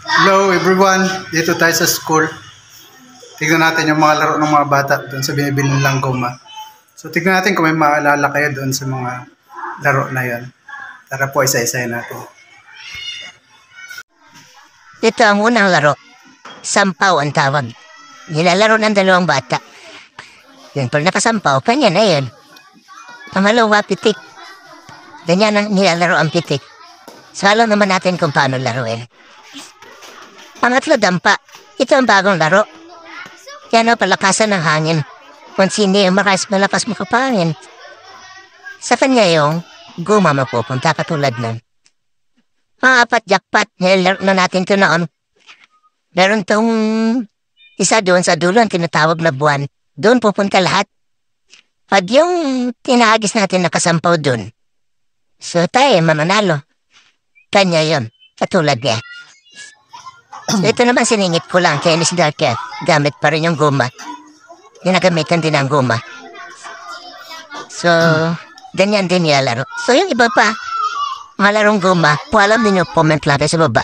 Hello everyone, dito tayo sa school. Tignan natin yung mga laro ng mga bata doon sa binibili nilang goma. So tignan natin kung may maalala kayo doon sa mga laro na yan. Tara po, isa-isahin natin. Ito ang unang laro. Sampaw ang tawag. Nilalaro ng dalawang bata. Yun, pag nakasampaw, kanya na yun. Pangalawa, pitik. Ganyan ang nilalaro ang pitik. So alam naman natin kung paano laruin. Pangatlo, dampa. Ito ang bagong laro. Yan ang palakasan ng hangin. Kung sino yung malakas makapangin. Sa kanya yung guma mapupunta katulad nun. Pangapat, jackpot. Nilalaro na natin ito noon. Meron tong isa doon sa dulo ang tinatawag na buwan. Doon pupunta lahat. Pag yung tinahagis natin nakasampaw doon, so tayo mananalo. Kanya yun. Katulad niya. So ito naman siningit ko lang kaya Miss Darker. Gamit pa rin yung guma. Ginagamitan din ang guma. So, ganyan din nilalaro. So yung iba pa, mga larong guma, kung alam ninyo, comment lang sa baba.